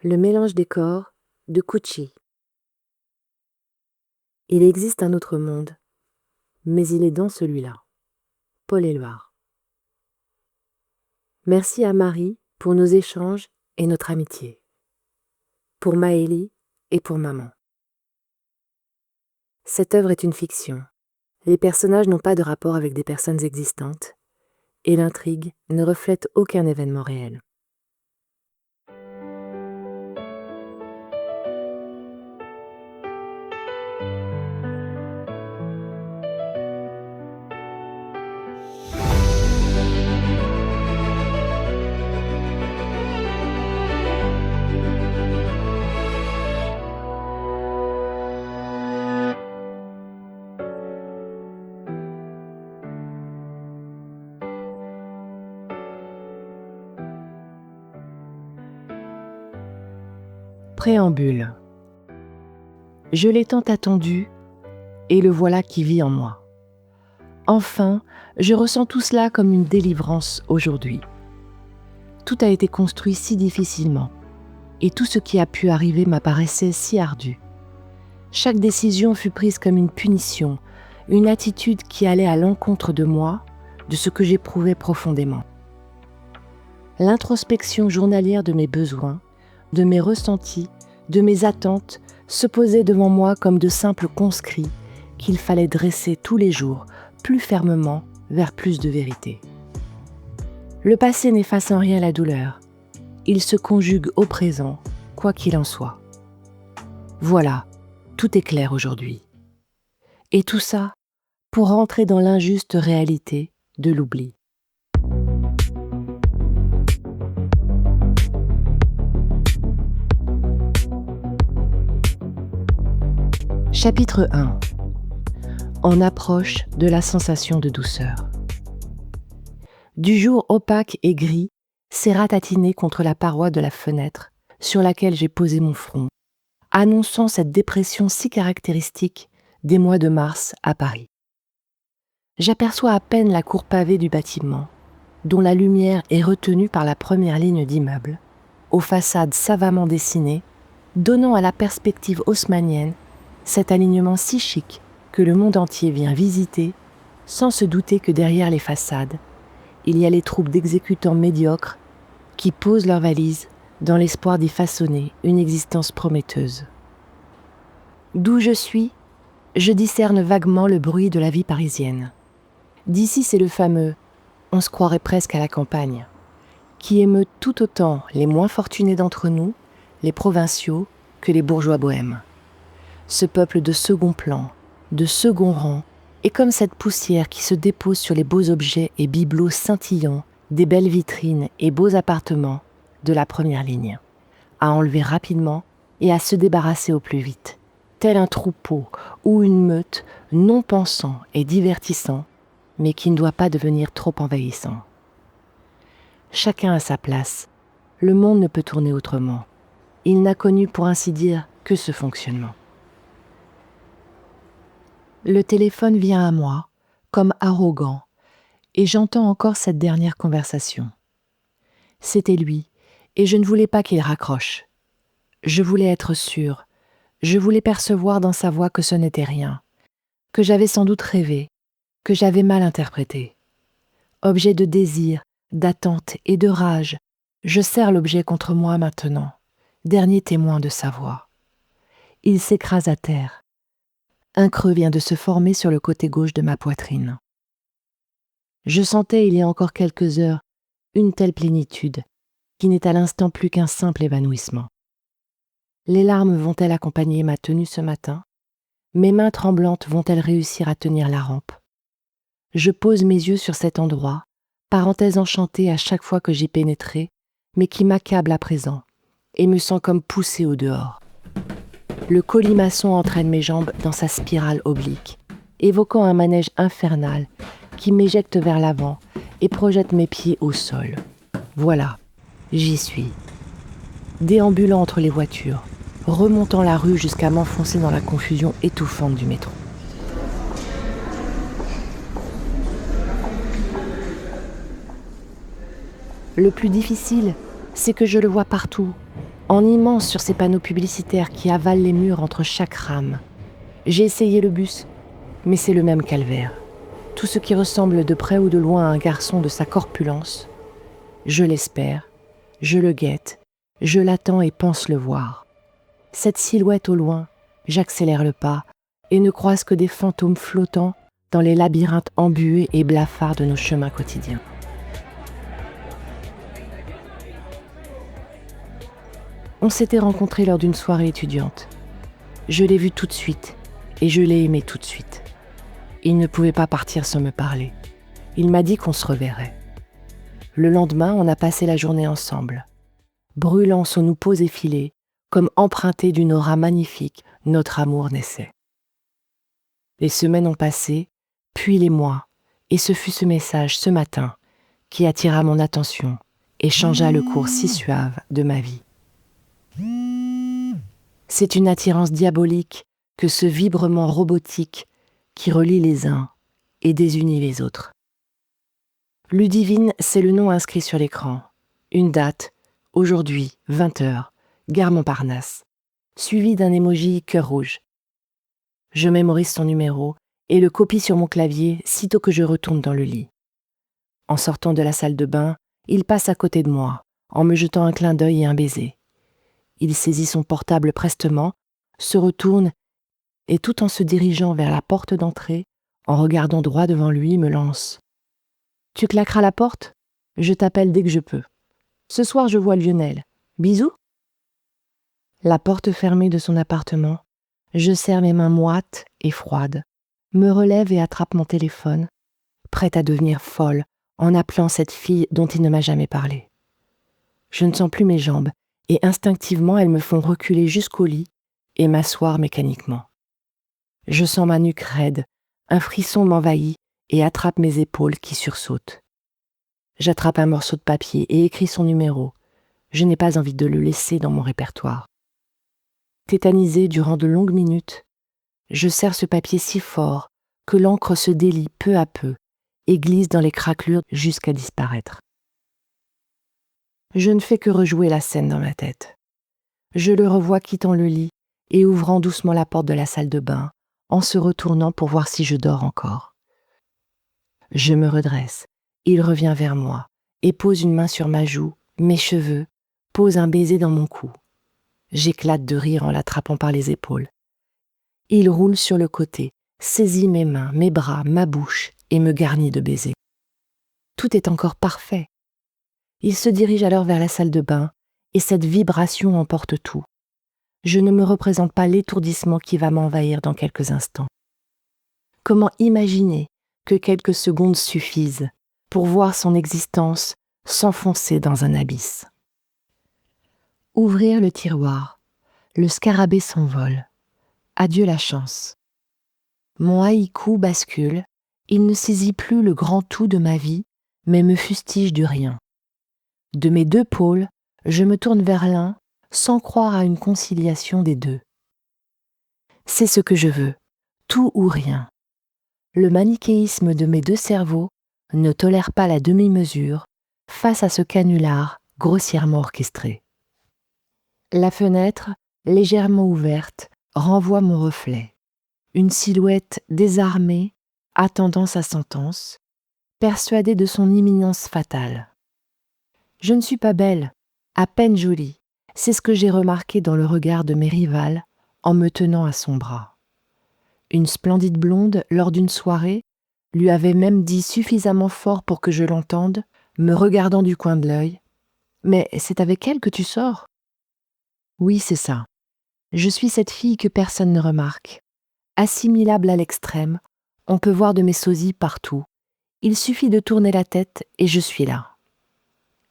Le mélange des corps de Cucci. Il existe un autre monde, mais il est dans celui-là. Paul Éluard. Merci à Marie pour nos échanges et notre amitié. Pour Maëlie et pour maman. Cette œuvre est une fiction. Les personnages n'ont pas de rapport avec des personnes existantes et l'intrigue ne reflète aucun événement réel. Préambule. Je l'ai tant attendu, et le voilà qui vit en moi. Enfin, je ressens tout cela comme une délivrance aujourd'hui. Tout a été construit si difficilement, et tout ce qui a pu arriver m'apparaissait si ardu. Chaque décision fut prise comme une punition, une attitude qui allait à l'encontre de moi, de ce que j'éprouvais profondément. L'introspection journalière de mes besoins, de mes ressentis, de mes attentes se posaient devant moi comme de simples conscrits qu'il fallait dresser tous les jours, plus fermement, vers plus de vérité. Le passé n'efface en rien la douleur. Il se conjugue au présent, quoi qu'il en soit. Voilà, tout est clair aujourd'hui. Et tout ça pour rentrer dans l'injuste réalité de l'oubli. Chapitre 1. On approche de la sensation de douceur. Du jour opaque et gris s'est ratatiné contre la paroi de la fenêtre sur laquelle j'ai posé mon front, annonçant cette dépression si caractéristique des mois de mars à Paris. J'aperçois à peine la cour pavée du bâtiment, dont la lumière est retenue par la première ligne d'immeubles, aux façades savamment dessinées, donnant à la perspective haussmannienne cet alignement si chic que le monde entier vient visiter, sans se douter que derrière les façades, il y a les troupes d'exécutants médiocres qui posent leurs valises dans l'espoir d'y façonner une existence prometteuse. D'où je suis, je discerne vaguement le bruit de la vie parisienne. D'ici, c'est le fameux « on se croirait presque à la campagne » qui émeut tout autant les moins fortunés d'entre nous, les provinciaux, que les bourgeois bohèmes. Ce peuple de second plan, de second rang, est comme cette poussière qui se dépose sur les beaux objets et bibelots scintillants des belles vitrines et beaux appartements de la première ligne, à enlever rapidement et à se débarrasser au plus vite, tel un troupeau ou une meute non pensant et divertissant, mais qui ne doit pas devenir trop envahissant. Chacun a sa place, le monde ne peut tourner autrement, il n'a connu pour ainsi dire que ce fonctionnement. Le téléphone vient à moi, comme arrogant, et j'entends encore cette dernière conversation. C'était lui, et je ne voulais pas qu'il raccroche. Je voulais être sûre, je voulais percevoir dans sa voix que ce n'était rien, que j'avais sans doute rêvé, que j'avais mal interprété. Objet de désir, d'attente et de rage, je serre l'objet contre moi maintenant, dernier témoin de sa voix. Il s'écrase à terre. Un creux vient de se former sur le côté gauche de ma poitrine. Je sentais il y a encore quelques heures une telle plénitude qui n'est à l'instant plus qu'un simple évanouissement. Les larmes vont-elles accompagner ma tenue ce matin ? Mes mains tremblantes vont-elles réussir à tenir la rampe ? Je pose mes yeux sur cet endroit, parenthèse enchantée à chaque fois que j'y pénétrais, mais qui m'accable à présent et me sent comme poussée au dehors. Le colimaçon entraîne mes jambes dans sa spirale oblique, évoquant un manège infernal qui m'éjecte vers l'avant et projette mes pieds au sol. Voilà, j'y suis. Déambulant entre les voitures, remontant la rue jusqu'à m'enfoncer dans la confusion étouffante du métro. Le plus difficile, c'est que je le vois partout, en immense sur ces panneaux publicitaires qui avalent les murs entre chaque rame. J'ai essayé le bus, mais c'est le même calvaire. Tout ce qui ressemble de près ou de loin à un garçon de sa corpulence, je l'espère, je le guette, je l'attends et pense le voir. Cette silhouette au loin, j'accélère le pas et ne croise que des fantômes flottants dans les labyrinthes embués et blafards de nos chemins quotidiens. On s'était rencontrés lors d'une soirée étudiante. Je l'ai vu tout de suite et je l'ai aimé tout de suite. Il ne pouvait pas partir sans me parler. Il m'a dit qu'on se reverrait. Le lendemain, on a passé la journée ensemble. Brûlant sous nos peaux effilées, comme emprunté d'une aura magnifique, notre amour naissait. Les semaines ont passé, puis les mois, et ce fut ce message, ce matin, qui attira mon attention et changea le cours si suave de ma vie. C'est une attirance diabolique que ce vibrement robotique qui relie les uns et désunit les autres. Ludivine, c'est le nom inscrit sur l'écran. Une date, aujourd'hui, 20h, gare Montparnasse, suivi d'un emoji cœur rouge. Je mémorise son numéro et le copie sur mon clavier sitôt que je retourne dans le lit. En sortant de la salle de bain, il passe à côté de moi, en me jetant un clin d'œil et un baiser. Il saisit son portable prestement, se retourne et tout en se dirigeant vers la porte d'entrée, en regardant droit devant lui, me lance. « Tu claqueras la porte ? Je t'appelle dès que je peux. Ce soir, je vois Lionel. Bisous ?» La porte fermée de son appartement, je serre mes mains moites et froides, me relève et attrape mon téléphone, prête à devenir folle en appelant cette fille dont il ne m'a jamais parlé. Je ne sens plus mes jambes et instinctivement elles me font reculer jusqu'au lit et m'asseoir mécaniquement. Je sens ma nuque raide, un frisson m'envahit et attrape mes épaules qui sursautent. J'attrape un morceau de papier et écris son numéro. Je n'ai pas envie de le laisser dans mon répertoire. Tétanisée durant de longues minutes, je serre ce papier si fort que l'encre se délie peu à peu et glisse dans les craquelures jusqu'à disparaître. Je ne fais que rejouer la scène dans ma tête. Je le revois quittant le lit et ouvrant doucement la porte de la salle de bain, en se retournant pour voir si je dors encore. Je me redresse, il revient vers moi et pose une main sur ma joue, mes cheveux, pose un baiser dans mon cou. J'éclate de rire en l'attrapant par les épaules. Il roule sur le côté, saisit mes mains, mes bras, ma bouche et me garnit de baisers. Tout est encore parfait. Il se dirige alors vers la salle de bain et cette vibration emporte tout. Je ne me représente pas l'étourdissement qui va m'envahir dans quelques instants. Comment imaginer que quelques secondes suffisent pour voir son existence s'enfoncer dans un abysse? Ouvrir le tiroir, le scarabée s'envole. Adieu la chance. Mon haïku bascule, il ne saisit plus le grand tout de ma vie, mais me fustige du rien. De mes deux pôles, je me tourne vers l'un, sans croire à une conciliation des deux. C'est ce que je veux, tout ou rien. Le manichéisme de mes deux cerveaux ne tolère pas la demi-mesure face à ce canular grossièrement orchestré. La fenêtre, légèrement ouverte, renvoie mon reflet. Une silhouette désarmée, attendant sa sentence, persuadée de son imminence fatale. Je ne suis pas belle, à peine jolie. C'est ce que j'ai remarqué dans le regard de mes rivales en me tenant à son bras. Une splendide blonde, lors d'une soirée, lui avait même dit suffisamment fort pour que je l'entende, me regardant du coin de l'œil. « Mais c'est avec elle que tu sors ?» Oui, c'est ça. Je suis cette fille que personne ne remarque. Assimilable à l'extrême, on peut voir de mes sosies partout. Il suffit de tourner la tête et je suis là.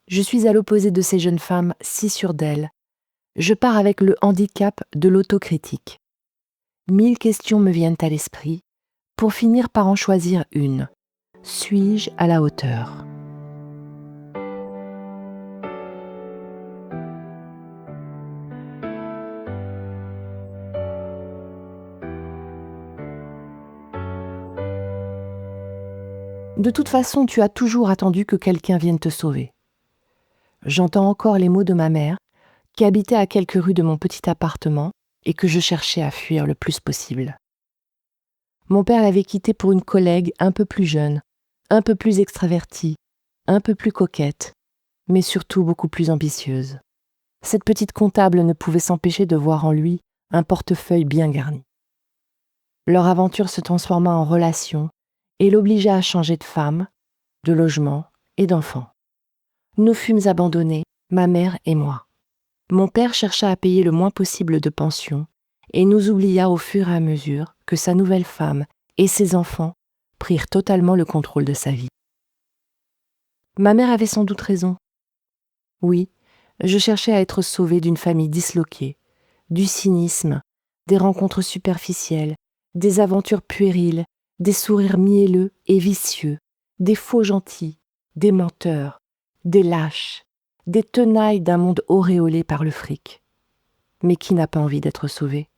Je suis à l'opposé de ces jeunes femmes si sûres d'elles. Je pars avec le handicap de l'autocritique. 1000 questions me viennent à l'esprit, pour finir par en choisir une. Suis-je à la hauteur ? De toute façon, tu as toujours attendu que quelqu'un vienne te sauver. J'entends encore les mots de ma mère, qui habitait à quelques rues de mon petit appartement et que je cherchais à fuir le plus possible. Mon père l'avait quittée pour une collègue un peu plus jeune, un peu plus extravertie, un peu plus coquette, mais surtout beaucoup plus ambitieuse. Cette petite comptable ne pouvait s'empêcher de voir en lui un portefeuille bien garni. Leur aventure se transforma en relation et l'obligea à changer de femme, de logement et d'enfant. Nous fûmes abandonnés, ma mère et moi. Mon père chercha à payer le moins possible de pension et nous oublia au fur et à mesure que sa nouvelle femme et ses enfants prirent totalement le contrôle de sa vie. Ma mère avait sans doute raison. Oui, je cherchais à être sauvée d'une famille disloquée, du cynisme, des rencontres superficielles, des aventures puériles, des sourires mielleux et vicieux, des faux gentils, des menteurs, des lâches, des tenailles d'un monde auréolé par le fric. Mais qui n'a pas envie d'être sauvé ?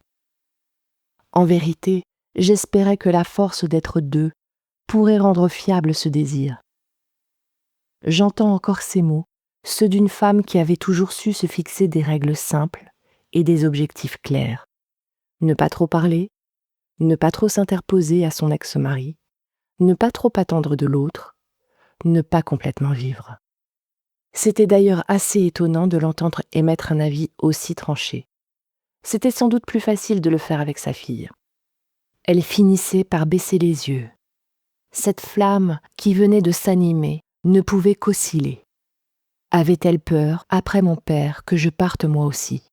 En vérité, j'espérais que la force d'être deux pourrait rendre fiable ce désir. J'entends encore ces mots, ceux d'une femme qui avait toujours su se fixer des règles simples et des objectifs clairs. Ne pas trop parler, ne pas trop s'interposer à son ex-mari, ne pas trop attendre de l'autre, ne pas complètement vivre. C'était d'ailleurs assez étonnant de l'entendre émettre un avis aussi tranché. C'était sans doute plus facile de le faire avec sa fille. Elle finissait par baisser les yeux. Cette flamme qui venait de s'animer ne pouvait qu'osciller. Avait-elle peur, après mon père, que je parte moi aussi ?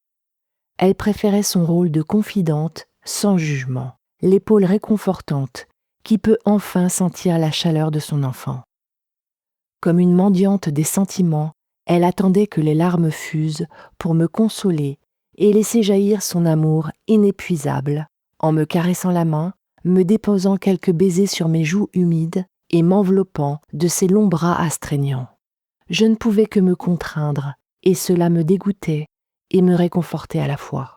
Elle préférait son rôle de confidente, sans jugement, l'épaule réconfortante, qui peut enfin sentir la chaleur de son enfant. Comme une mendiante des sentiments, elle attendait que les larmes fusent pour me consoler et laisser jaillir son amour inépuisable, en me caressant la main, me déposant quelques baisers sur mes joues humides et m'enveloppant de ses longs bras astreignants. Je ne pouvais que me contraindre, et cela me dégoûtait et me réconfortait à la fois.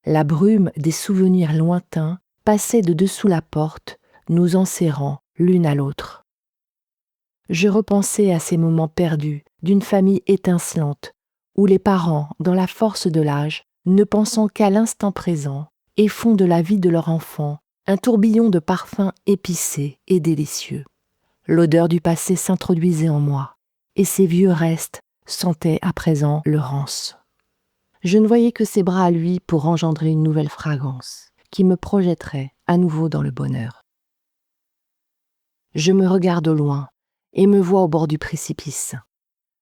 La brume des souvenirs lointains passait de dessous la porte, nous enserrant l'une à l'autre. Je repensais à ces moments perdus d'une famille étincelante, où les parents, dans la force de l'âge, ne pensant qu'à l'instant présent, et font de la vie de leur enfant un tourbillon de parfums épicés et délicieux. L'odeur du passé s'introduisait en moi, et ces vieux restes sentaient à présent le rance. Je ne voyais que ses bras à lui pour engendrer une nouvelle fragrance, qui me projetterait à nouveau dans le bonheur. Je me regarde au loin, et me vois au bord du précipice.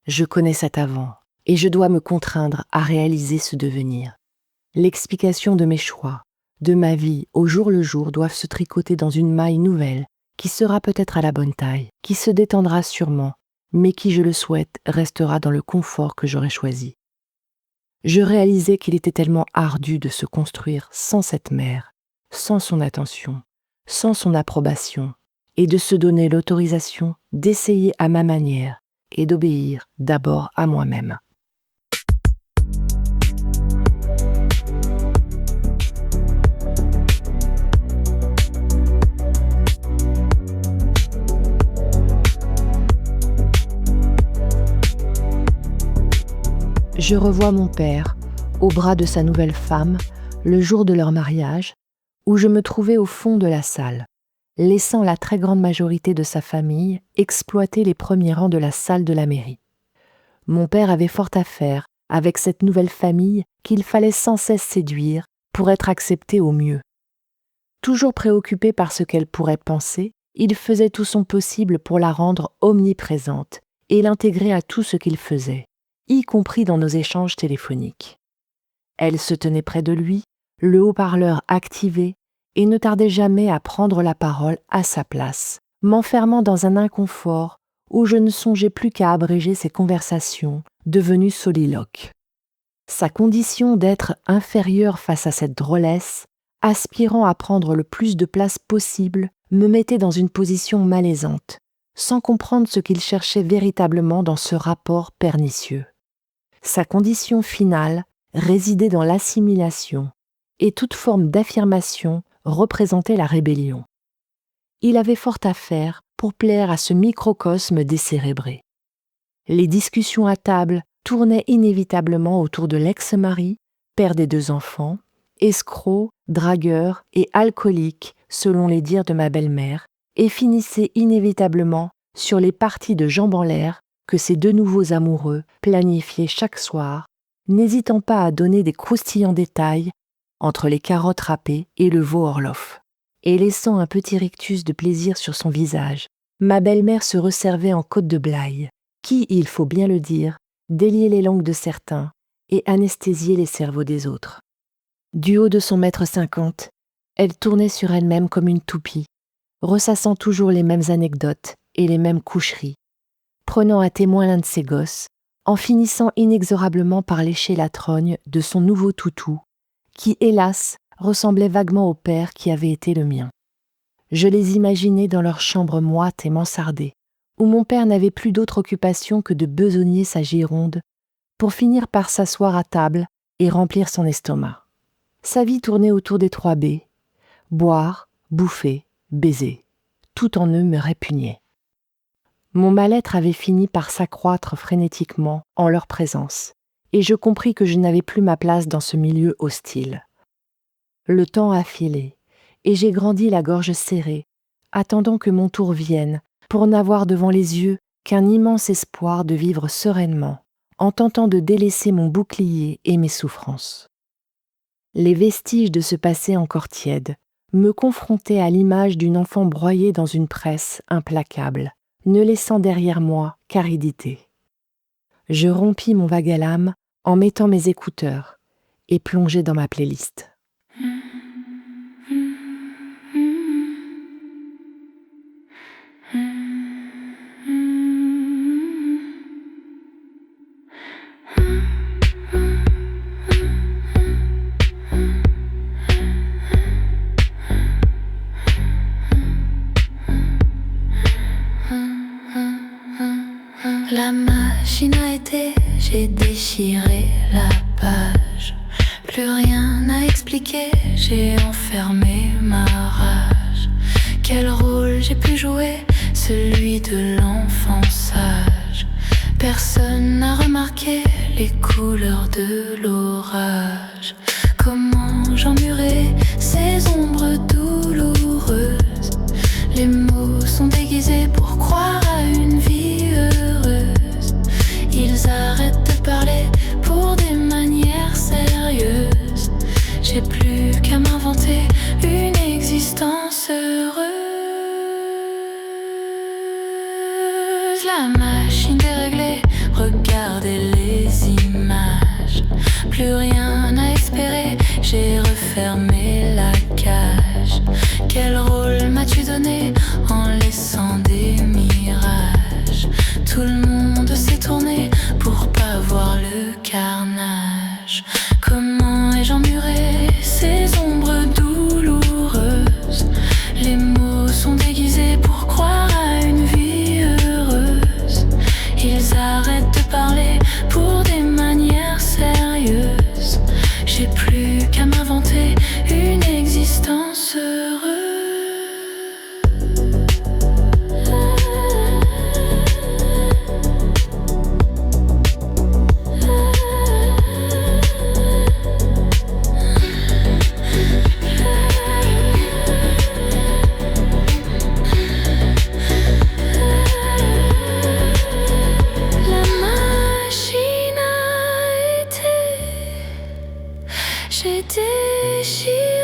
Je connais cet avant, et je dois me contraindre à réaliser ce devenir. L'explication de mes choix, de ma vie au jour le jour doivent se tricoter dans une maille nouvelle, qui sera peut-être à la bonne taille, qui se détendra sûrement, mais qui, je le souhaite, restera dans le confort que j'aurais choisi. Je réalisais qu'il était tellement ardu de se construire sans cette mère, sans son attention, sans son approbation, et de se donner l'autorisation d'essayer à ma manière et d'obéir d'abord à moi-même. Je revois mon père, au bras de sa nouvelle femme, le jour de leur mariage, où je me trouvais au fond de la salle, laissant la très grande majorité de sa famille exploiter les premiers rangs de la salle de la mairie. Mon père avait fort à faire avec cette nouvelle famille qu'il fallait sans cesse séduire pour être accepté au mieux. Toujours préoccupé par ce qu'elle pourrait penser, il faisait tout son possible pour la rendre omniprésente et l'intégrer à tout ce qu'il faisait, y compris dans nos échanges téléphoniques. Elle se tenait près de lui, le haut-parleur activé, et ne tardait jamais à prendre la parole à sa place, m'enfermant dans un inconfort où je ne songeais plus qu'à abréger ses conversations, devenues soliloques. Sa condition d'être inférieur face à cette drôlesse, aspirant à prendre le plus de place possible, me mettait dans une position malaisante, sans comprendre ce qu'il cherchait véritablement dans ce rapport pernicieux. Sa condition finale résidait dans l'assimilation, et toute forme d'affirmation représentait la rébellion. Il avait fort à faire pour plaire à ce microcosme décérébré. Les discussions à table tournait inévitablement autour de l'ex-mari, père des 2 enfants, escroc, dragueur et alcoolique selon les dires de ma belle-mère, et finissait inévitablement sur les parties de jambes en l'air que ces 2 nouveaux amoureux planifiaient chaque soir, n'hésitant pas à donner des croustillants détails entre les carottes râpées et le veau Orloff. Et laissant un petit rictus de plaisir sur son visage, ma belle-mère se resservait en côte de Blaye, qui, il faut bien le dire, déliait les langues de certains et anesthésiait les cerveaux des autres. Du haut de son 1,50 m, elle tournait sur elle-même comme une toupie, ressassant toujours les mêmes anecdotes et les mêmes coucheries, prenant à témoin l'un de ses gosses, en finissant inexorablement par lécher la trogne de son nouveau toutou, qui, hélas, ressemblait vaguement au père qui avait été le mien. Je les imaginais dans leur chambre moite et mansardée, où mon père n'avait plus d'autre occupation que de besogner sa Gironde pour finir par s'asseoir à table et remplir son estomac. Sa vie tournait autour des 3 B, boire, bouffer, baiser. Tout en eux me répugnait. Mon mal-être avait fini par s'accroître frénétiquement en leur présence, et je compris que je n'avais plus ma place dans ce milieu hostile. Le temps a filé, et j'ai grandi la gorge serrée, attendant que mon tour vienne, pour n'avoir devant les yeux qu'un immense espoir de vivre sereinement, en tentant de délaisser mon bouclier et mes souffrances. Les vestiges de ce passé encore tiède me confrontaient à l'image d'une enfant broyée dans une presse implacable, ne laissant derrière moi qu'aridité. Je rompis mon vague à l'âme en mettant mes écouteurs et plongeai dans ma playlist. La machine a été, j'ai déchiré la page. Plus rien à expliquer, j'ai enfermé ma rage. Quel rôle j'ai pu jouer, celui de l'enfant sage. Personne n'a remarqué les couleurs de l'orage. Comment j'emmurais ces ombres douloureuses. Les mots sont déguisés pour croire à une vie heureuse. Ils arrêtent de parler pour des manières sérieuses. J'ai plus qu'à m'inventer une existence heureuse. La machine déréglée, regardez les images. Plus rien à espérer, j'ai refermé la cage. Quel rôle m'as-tu donné en laissant des mirages? Tout le monde s'est tourné pour pas voir le carnage. Comment ai-je emmuré ces ombres douloureuses? Les mots sont déguisés pour croire à une vie heureuse. Ils arrêtent de parler pour des manières sérieuses. J'ai plus qu'à m'inventer une existence heureuse. J'ai déchiré